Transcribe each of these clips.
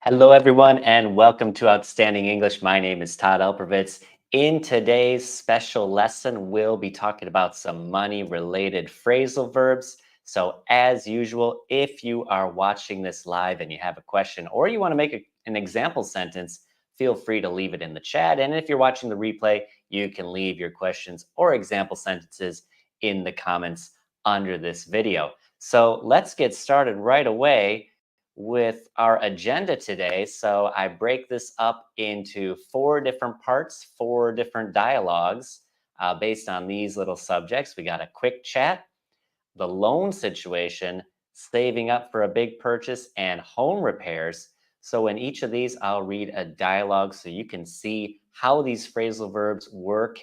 Hello, everyone, and welcome to Outstanding English. My name is Todd Elpervitz. In today's special lesson, we'll be talking about some money-related phrasal verbs. So, as usual, if you are watching this live and you have a question or you want to make an example sentence, feel free to leave it in the chat. And if you're watching the replay, you can leave your questions or example sentences in the comments under this video. So, let's get started right away with our agenda today. So I break this up into four different parts, four different dialogues based on these little subjects. We got a quick chat, the loan situation, saving up for a big purchase, and home repairs. So in each of these, I'll read a dialogue so you can see how these phrasal verbs work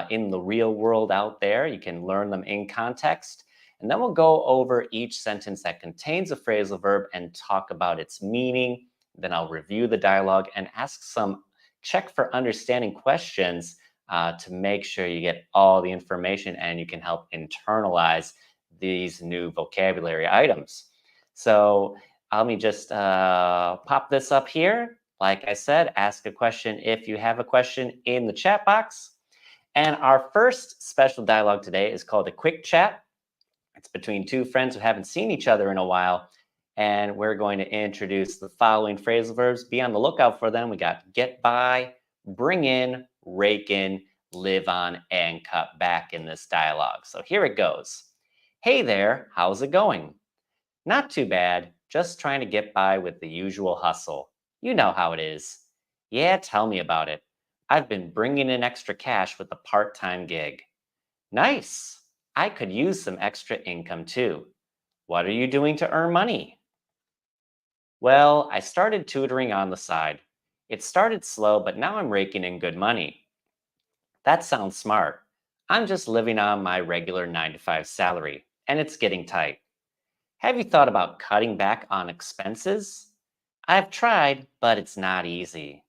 in the real world out there. You can learn them in context. And then we'll go over each sentence that contains a phrasal verb and talk about its meaning. Then I'll review the dialogue and ask some check for understanding questions to make sure you get all the information and you can help internalize these new vocabulary items. So let me just pop this up here. Like I said, ask a question if you have a question in the chat box. And our first special dialogue today is called a quick chat. It's between two friends who haven't seen each other in a while. And we're going to introduce the following phrasal verbs. Be on the lookout for them. We got get by, bring in, rake in, live on, and cut back in this dialogue. So here it goes. Hey there, how's it going? Not too bad, just trying to get by with the usual hustle. You know how it is. Yeah, tell me about it. I've been bringing in extra cash with a part-time gig. Nice. I could use some extra income too. What are you doing to earn money? Well, I started tutoring on the side. It started slow, but now I'm raking in good money. That sounds smart. I'm just living on my regular 9 to 5 salary, and it's getting tight. Have you thought about cutting back on expenses? I've tried, but it's not easy.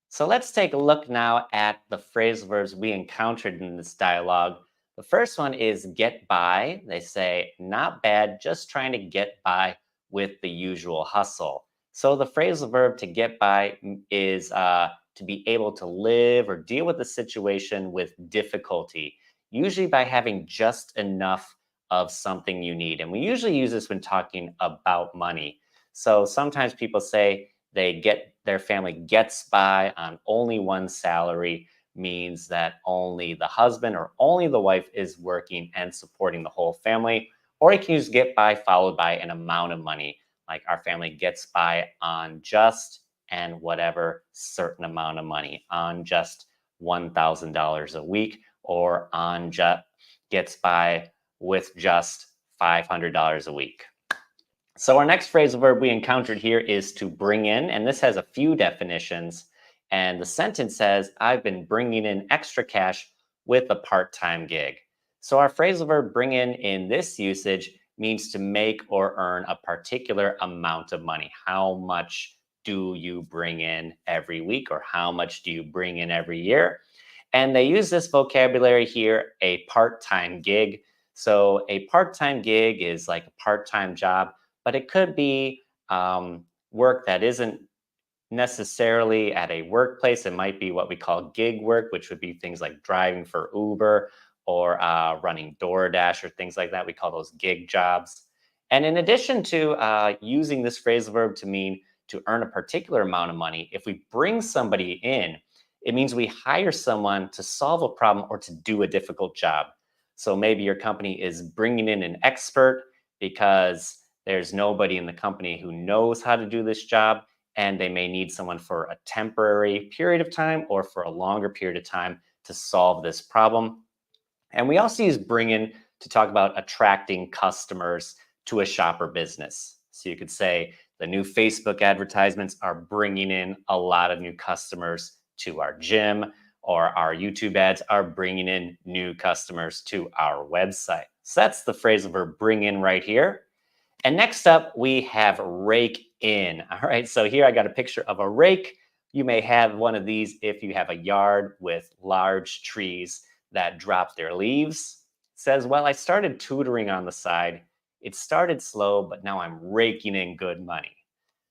So let's take a look now at the phrasal verbs we encountered in this dialogue. The first one is get by. They say, not bad, just trying to get by with the usual hustle. So the phrasal verb to get by is to be able to live or deal with a situation with difficulty, usually by having just enough of something you need. And we usually use this when talking about money. So sometimes people say, their family gets by on only one salary, means that only the husband or only the wife is working and supporting the whole family. Or you can use get by followed by an amount of money, like our family gets by on just and whatever certain amount of money, on just $1,000 a week, or on just gets by with just $500 a week. So our next phrasal verb we encountered here is to bring in, and this has a few definitions. And the sentence says, I've been bringing in extra cash with a part-time gig. So our phrasal verb bring in this usage means to make or earn a particular amount of money. How much do you bring in every week, or how much do you bring in every year? And they use this vocabulary here, a part-time gig. So a part-time gig is like a part-time job, but it could be work that isn't necessarily at a workplace. It might be what we call gig work, which would be things like driving for Uber or running DoorDash or things like that. We call those gig jobs. And in addition to using this phrasal verb to mean to earn a particular amount of money, if we bring somebody in, it means we hire someone to solve a problem or to do a difficult job. So maybe your company is bringing in an expert because there's nobody in the company who knows how to do this job, and they may need someone for a temporary period of time or for a longer period of time to solve this problem. And we also use bring in to talk about attracting customers to a shop or business. So you could say the new Facebook advertisements are bringing in a lot of new customers to our gym, or our YouTube ads are bringing in new customers to our website. So that's the phrasal verb bring in right here. And next up, we have rake in. All right, so here I got a picture of a rake. You may have one of these if you have a yard with large trees that drop their leaves. It says, well, I started tutoring on the side. It started slow, but now I'm raking in good money.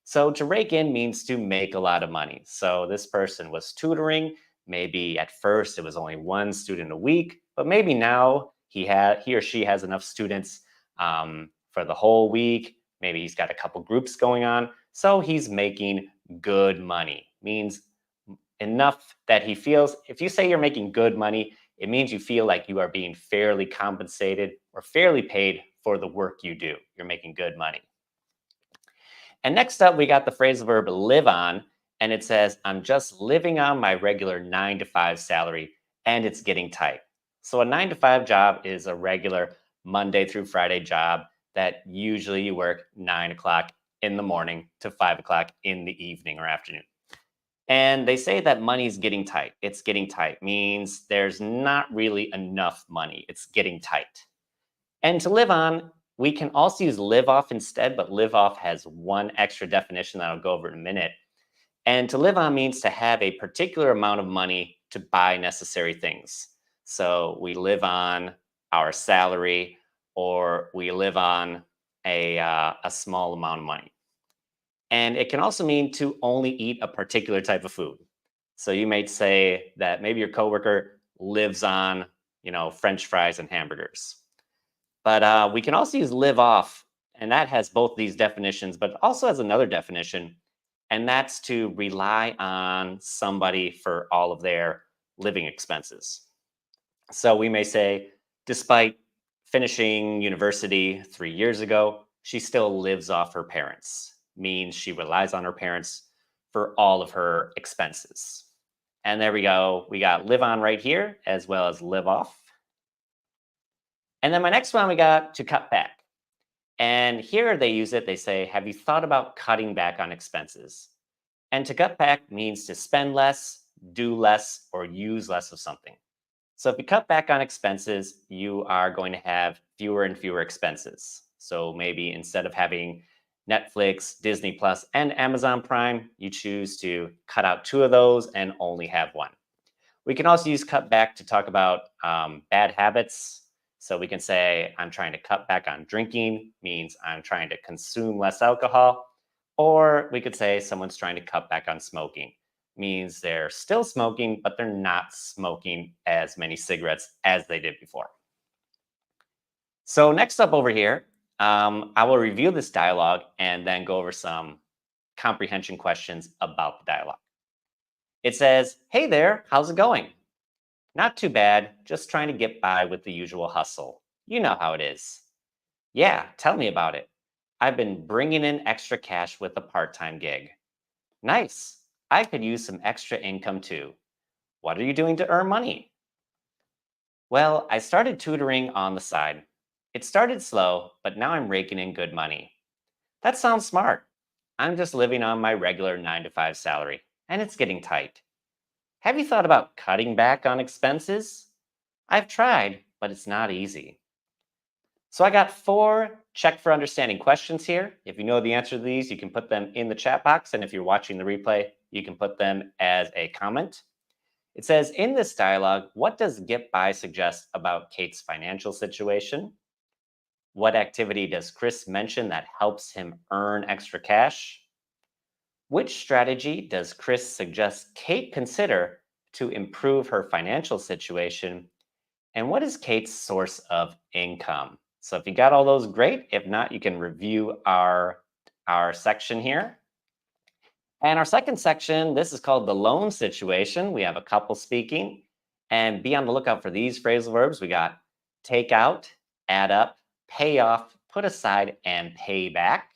So to rake in means to make a lot of money. So this person was tutoring. Maybe at first it was only one student a week, but maybe now he or she has enough students for the whole week. Maybe he's got a couple groups going on. So he's making good money. Means enough that he feels, if you say you're making good money, it means you feel like you are being fairly compensated or fairly paid for the work you do. You're making good money. And next up, we got the phrasal verb live on. And it says, I'm just living on my regular 9 to 5 salary and it's getting tight. So a 9 to 5 job is a regular Monday through Friday job that usually you work 9 o'clock in the morning to 5 o'clock in the evening or afternoon. And they say that money's getting tight. It's getting tight means there's not really enough money. It's getting tight. And to live on, we can also use live off instead, but live off has one extra definition that I'll go over in a minute. And to live on means to have a particular amount of money to buy necessary things. So we live on our salary or we live on a small amount of money. And it can also mean to only eat a particular type of food. So you might say that maybe your coworker lives on, French fries and hamburgers. But we can also use live off, and that has both these definitions, but also has another definition, and that's to rely on somebody for all of their living expenses. So we may say, despite finishing university 3 years ago, she still lives off her parents, means she relies on her parents for all of her expenses. And there we go. We got live on right here, as well as live off. And then my next one, we got to cut back. And here they use it, they say, have you thought about cutting back on expenses? And to cut back means to spend less, do less, or use less of something. So if you cut back on expenses, you are going to have fewer and fewer expenses. So maybe instead of having Netflix, Disney Plus, and Amazon Prime, you choose to cut out two of those and only have one. We can also use cut back to talk about bad habits. So we can say, I'm trying to cut back on drinking, means I'm trying to consume less alcohol. Or we could say someone's trying to cut back on smoking, means they're still smoking, but they're not smoking as many cigarettes as they did before. So next up over here, I will review this dialogue and then go over some comprehension questions about the dialogue. It says, hey there, how's it going? Not too bad, just trying to get by with the usual hustle. You know how it is. Yeah, tell me about it. I've been bringing in extra cash with a part-time gig. Nice. I could use some extra income too. What are you doing to earn money? Well, I started tutoring on the side. It started slow, but now I'm raking in good money. That sounds smart. I'm just living on my regular 9 to 5 salary, and it's getting tight. Have you thought about cutting back on expenses? I've tried, but it's not easy. So I got 4 check for understanding questions here. If you know the answer to these, you can put them in the chat box. And if you're watching the replay, you can put them as a comment. It says, in this dialogue, what does get by suggest about Kate's financial situation? What activity does Chris mention that helps him earn extra cash? Which strategy does Chris suggest Kate consider to improve her financial situation? And what is Kate's source of income? So if you got all those, great. If not, you can review our section here. And our second section, this is called the loan situation. We have a couple speaking. And be on the lookout for these phrasal verbs. We got take out, add up, pay off, put aside, and pay back.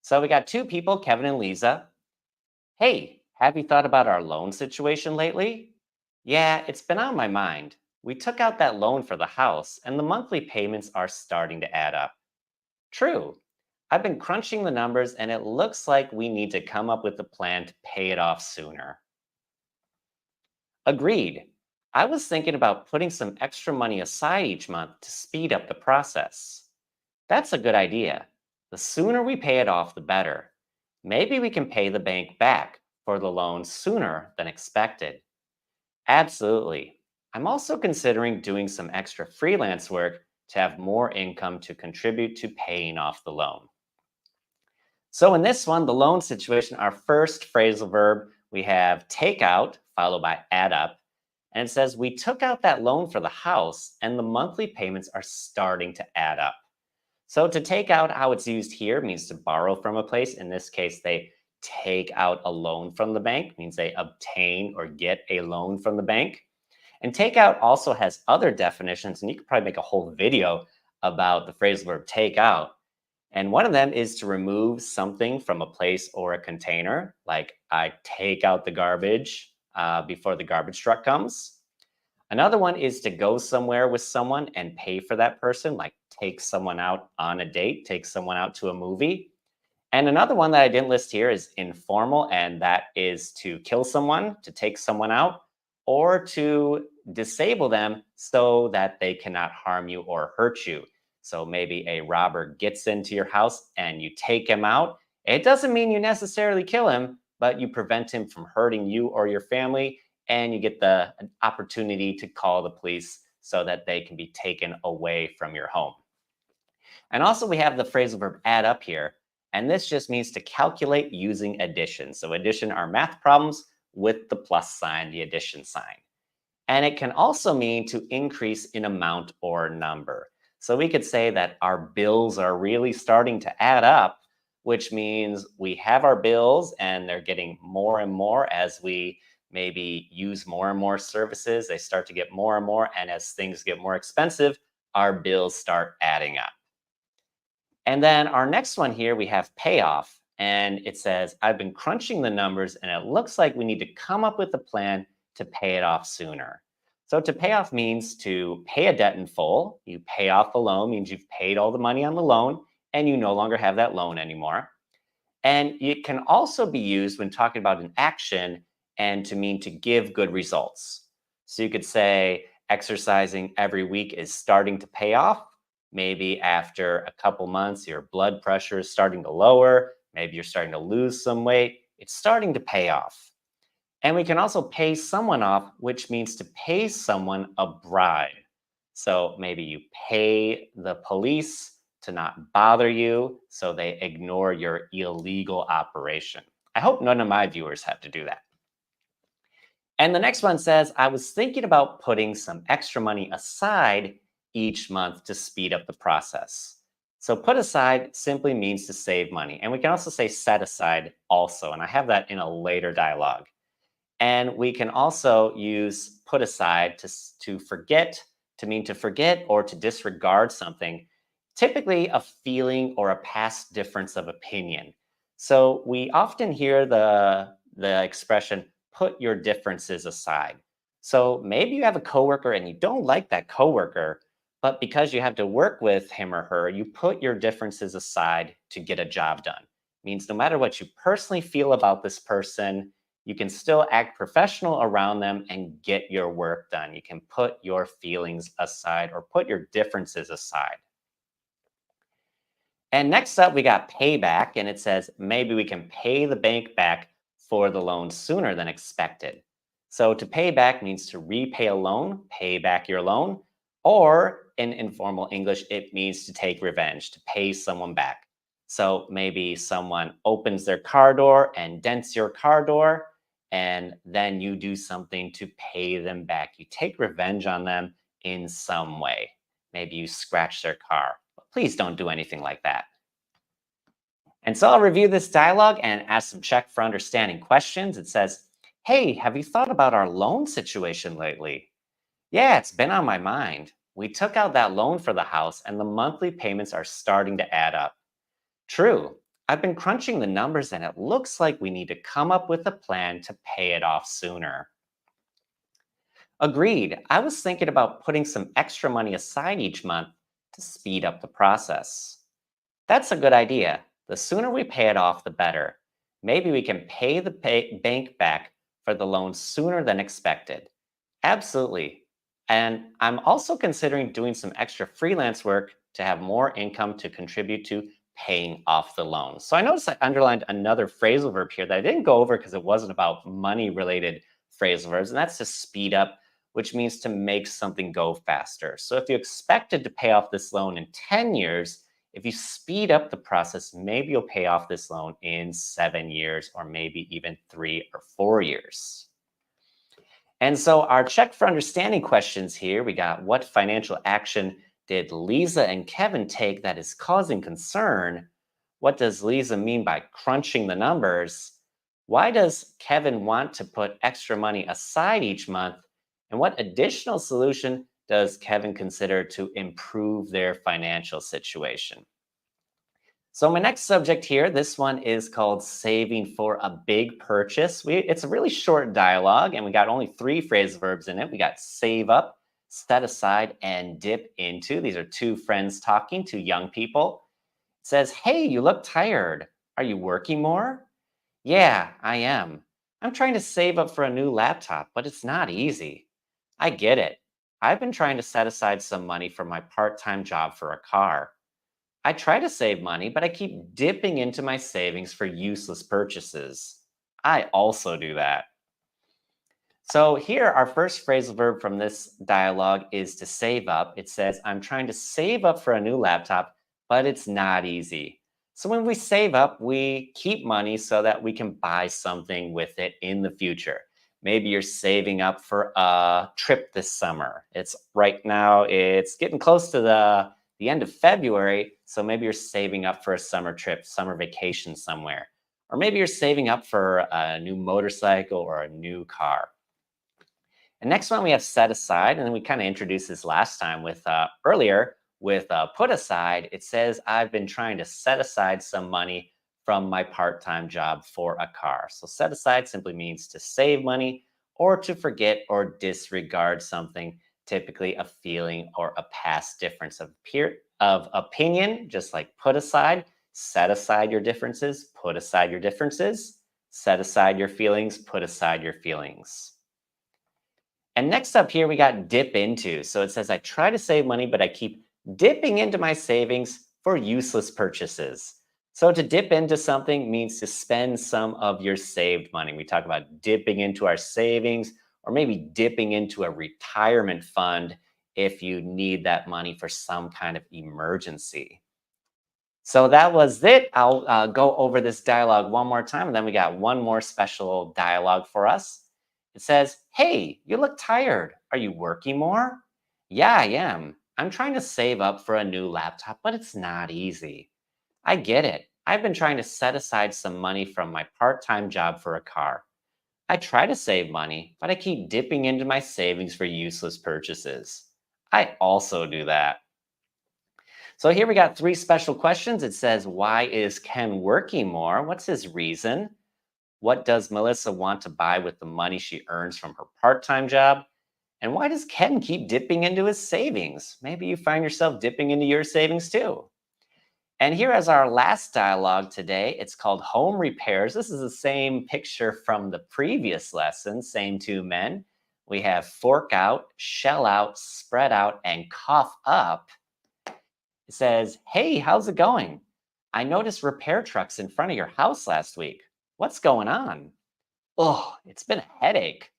So we got 2 people, Kevin and Lisa. Hey, have you thought about our loan situation lately? Yeah, it's been on my mind. We took out that loan for the house, and the monthly payments are starting to add up. True. I've been crunching the numbers, and it looks like we need to come up with a plan to pay it off sooner. Agreed. I was thinking about putting some extra money aside each month to speed up the process. That's a good idea. The sooner we pay it off, the better. Maybe we can pay the bank back for the loan sooner than expected. Absolutely. I'm also considering doing some extra freelance work to have more income to contribute to paying off the loan. So in this one, the loan situation, our first phrasal verb, we have take out followed by add up. And it says, we took out that loan for the house and the monthly payments are starting to add up. So to take out, how it's used here means to borrow from a place. In this case, they take out a loan from the bank, means they obtain or get a loan from the bank. And take out also has other definitions, and you could probably make a whole video about the phrasal verb take out. And one of them is to remove something from a place or a container, like I take out the garbage before the garbage truck comes. Another one is to go somewhere with someone and pay for that person, like take someone out on a date, take someone out to a movie. And another one that I didn't list here is informal, and that is to kill someone, to take someone out, or to disable them so that they cannot harm you or hurt you. So maybe a robber gets into your house and you take him out. It doesn't mean you necessarily kill him, but you prevent him from hurting you or your family, and you get the opportunity to call the police so that they can be taken away from your home. And also we have the phrasal verb add up here. And this just means to calculate using addition. So addition are math problems with the plus sign, the addition sign. And it can also mean to increase in amount or number. So we could say that our bills are really starting to add up, which means we have our bills and they're getting more and more as we maybe use more and more services. They start to get more and more. And as things get more expensive, our bills start adding up. And then our next one here, we have payoff. And it says, I've been crunching the numbers and it looks like we need to come up with a plan to pay it off sooner. So to pay off means to pay a debt in full. You pay off a loan means you've paid all the money on the loan and you no longer have that loan anymore. And it can also be used when talking about an action and to mean to give good results. So you could say exercising every week is starting to pay off. Maybe after a couple months, your blood pressure is starting to lower. Maybe you're starting to lose some weight. It's starting to pay off. And we can also pay someone off, which means to pay someone a bribe. So maybe you pay the police to not bother you so they ignore your illegal operation. I hope none of my viewers have to do that. And the next one says, I was thinking about putting some extra money aside each month to speed up the process. So put aside simply means to save money. And we can also say set aside also. And I have that in a later dialogue. And we can also use put aside to forget, to mean to forget or to disregard something, typically a feeling or a past difference of opinion. So we often hear the expression, put your differences aside. So maybe you have a coworker and you don't like that coworker, but because you have to work with him or her, you put your differences aside to get a job done. Means no matter what you personally feel about this person, you can still act professional around them and get your work done. You can put your feelings aside or put your differences aside. And next up, we got payback, and it says maybe we can pay the bank back for the loan sooner than expected. So to pay back means to repay a loan, pay back your loan, or in informal English, it means to take revenge, to pay someone back. So maybe someone opens their car door and dents your car door, and then you do something to pay them back. You take revenge on them in some way. Maybe you scratch their car. But please don't do anything like that. And so I'll review this dialogue and ask some check for understanding questions. It says, hey, have you thought about our loan situation lately? Yeah, it's been on my mind. We took out that loan for the house and the monthly payments are starting to add up. True. I've been crunching the numbers and it looks like we need to come up with a plan to pay it off sooner. Agreed. I was thinking about putting some extra money aside each month to speed up the process. That's a good idea. The sooner we pay it off, the better. Maybe we can pay the bank back for the loan sooner than expected. Absolutely. And I'm also considering doing some extra freelance work to have more income to contribute to paying off the loan. So I noticed I underlined another phrasal verb here that I didn't go over because it wasn't about money related phrasal verbs, and that's to speed up, which means to make something go faster. So if you expected to pay off this loan in 10 years, if you speed up the process, maybe you'll pay off this loan in 7 years or maybe even 3 or 4 years. And so our check for understanding questions here, we got what financial action did Lisa and Kevin take that is causing concern? What does Lisa mean by crunching the numbers? Why does Kevin want to put extra money aside each month? And what additional solution does Kevin consider to improve their financial situation? So my next subject here, this one is called saving for a big purchase. It's a really short dialogue and we got only 3 phrasal verbs in it. We got save up, set aside, and dip into. These are two friends talking, two young people. It says, hey, you look tired. Are you working more? Yeah, I am. I'm trying to save up for a new laptop, but it's not easy. I get it. I've been trying to set aside some money for my part-time job for a car. I try to save money, but I keep dipping into my savings for useless purchases. I also do that. So here, our first phrasal verb from this dialogue is to save up. It says, I'm trying to save up for a new laptop, but it's not easy. So when we save up, we keep money so that we can buy something with it in the future. Maybe you're saving up for a trip this summer. It's right now, it's getting close to the end of February. So maybe you're saving up for a summer trip, summer vacation somewhere. Or maybe you're saving up for a new motorcycle or a new car. And next one we have set aside, and then we kind of introduced this last time with earlier with put aside. It says I've been trying to set aside some money from my part-time job for a car. So set aside simply means to save money or to forget or disregard something, typically a feeling or a past difference of opinion, just like put aside. Set aside your differences, put aside your differences, set aside your feelings, put aside your feelings. And next up here, we got dip into. So it says, I try to save money, but I keep dipping into my savings for useless purchases. So to dip into something means to spend some of your saved money. We talk about dipping into our savings or maybe dipping into a retirement fund if you need that money for some kind of emergency. So that was it. I'll go over this dialogue one more time, and then we got one more special dialogue for us. It says, hey, you look tired. Are you working more? Yeah, I am. I'm trying to save up for a new laptop, but it's not easy. I get it. I've been trying to set aside some money from my part-time job for a car. I try to save money, but I keep dipping into my savings for useless purchases. I also do that. So here we got 3 special questions. It says, why is Ken working more? What's his reason? What does Melissa want to buy with the money she earns from her part-time job? And why does Ken keep dipping into his savings? Maybe you find yourself dipping into your savings too. And here is our last dialogue today. It's called Home Repairs. This is the same picture from the previous lesson, same two men. We have fork out, shell out, spread out, and cough up. It says, hey, how's it going? I noticed repair trucks in front of your house last week. What's going on? Oh, it's been a headache.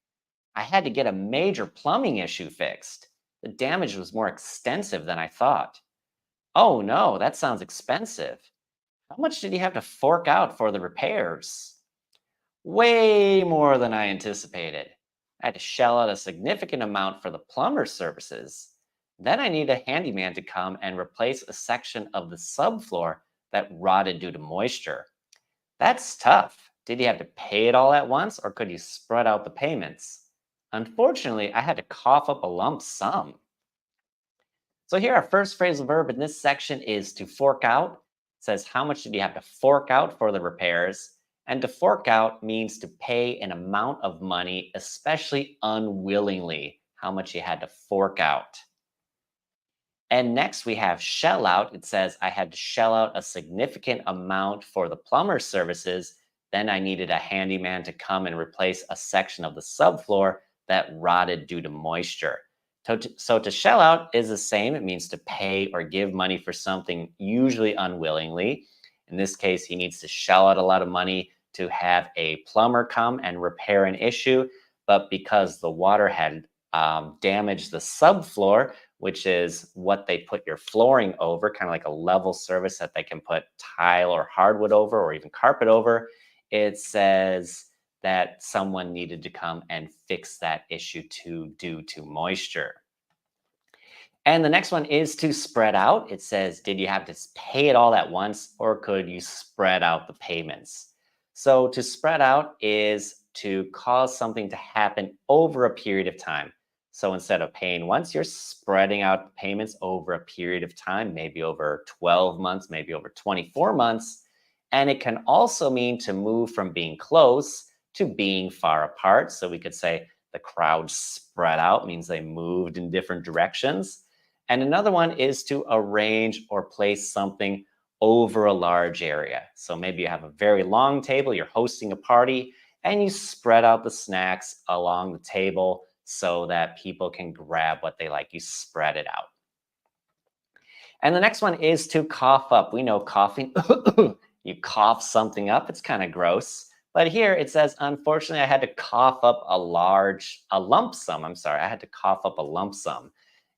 I had to get a major plumbing issue fixed. The damage was more extensive than I thought. Oh no, that sounds expensive. How much did you have to fork out for the repairs? Way more than I anticipated. I had to shell out a significant amount for the plumber's services. Then I needed a handyman to come and replace a section of the subfloor that rotted due to moisture. That's tough. Did you have to pay it all at once or could you spread out the payments? Unfortunately, I had to cough up a lump sum. So here our first phrasal verb in this section is to fork out. It says, how much did you have to fork out for the repairs? And to fork out means to pay an amount of money, especially unwillingly, how much you had to fork out. And next we have shell out. It says, I had to shell out a significant amount for the plumber's services. Then I needed a handyman to come and replace a section of the subfloor that rotted due to moisture. So to shell out is the same. It means to pay or give money for something, usually unwillingly. In this case, he needs to shell out a lot of money to have a plumber come and repair an issue. But because the water had damaged the subfloor, which is what they put your flooring over, kind of like a level service that they can put tile or hardwood over or even carpet over. It says that someone needed to come and fix that issue due to moisture. And the next one is to spread out. It says, did you have to pay it all at once or could you spread out the payments? So to spread out is to cause something to happen over a period of time. So instead of paying once, you're spreading out payments over a period of time, maybe over 12 months, maybe over 24 months. And it can also mean to move from being close to being far apart. So we could say the crowd spread out means they moved in different directions. And another one is to arrange or place something over a large area. So maybe you have a very long table, you're hosting a party, and you spread out the snacks along the table so that people can grab what they like. You spread it out. And the next one is to cough up. We know coughing, you cough something up, it's kind of gross. But here it says, unfortunately, I had to cough up a lump sum. I'm sorry, I had to cough up a lump sum.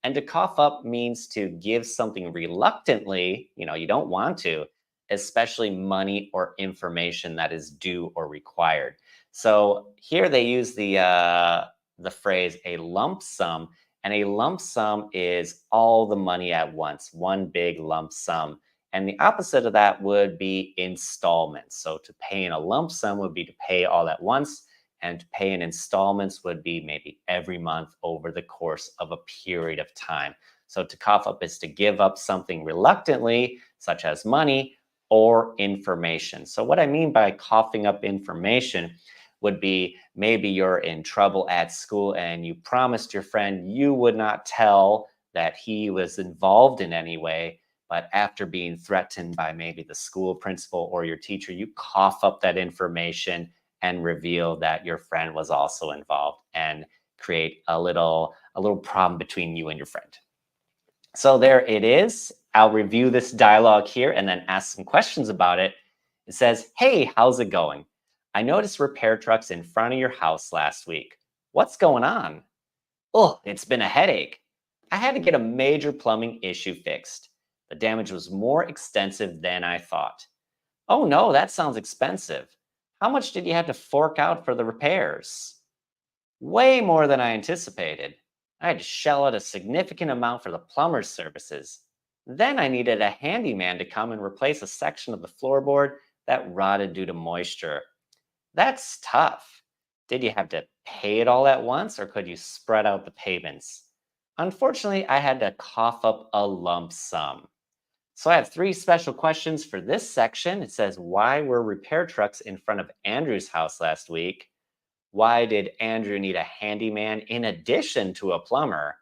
And to cough up means to give something reluctantly, you don't want to, especially money or information that is due or required. So here they use the phrase a lump sum, and a lump sum is all the money at once, one big lump sum. And the opposite of that would be installments. So to pay in a lump sum would be to pay all at once, and to pay in installments would be maybe every month over the course of a period of time. So to cough up is to give up something reluctantly, such as money or information. So what I mean by coughing up information would be maybe you're in trouble at school and you promised your friend you would not tell that he was involved in any way. But after being threatened by maybe the school principal or your teacher, you cough up that information and reveal that your friend was also involved and create a little problem between you and your friend. So there it is. I'll review this dialogue here and then ask some questions about it. It says, hey, how's it going? I noticed repair trucks in front of your house last week. What's going on? Oh, it's been a headache. I had to get a major plumbing issue fixed. The damage was more extensive than I thought. Oh no, that sounds expensive. How much did you have to fork out for the repairs? Way more than I anticipated. I had to shell out a significant amount for the plumber's services. Then I needed a handyman to come and replace a section of the floorboard that rotted due to moisture. That's tough. Did you have to pay it all at once or could you spread out the payments? Unfortunately, I had to cough up a lump sum. So I have 3 special questions for this section. It says, why were repair trucks in front of Andrew's house last week? Why did Andrew need a handyman in addition to a plumber?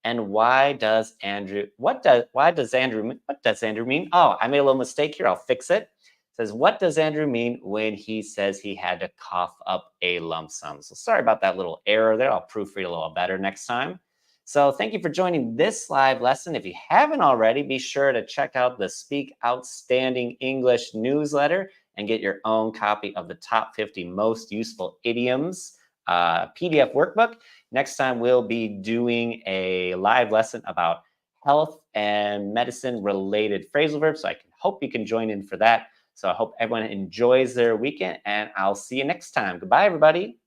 And what does Andrew mean? Oh, I made a little mistake here. I'll fix it. It says, what does Andrew mean when he says he had to cough up a lump sum? So sorry about that little error there. I'll proofread a little better next time. So thank you for joining this live lesson. If you haven't already, be sure to check out the Speak Outstanding English newsletter and get your own copy of the top 50 most useful idioms PDF workbook. Next time, we'll be doing a live lesson about health and medicine related phrasal verbs. So I hope you can join in for that. So I hope everyone enjoys their weekend and I'll see you next time. Goodbye, everybody.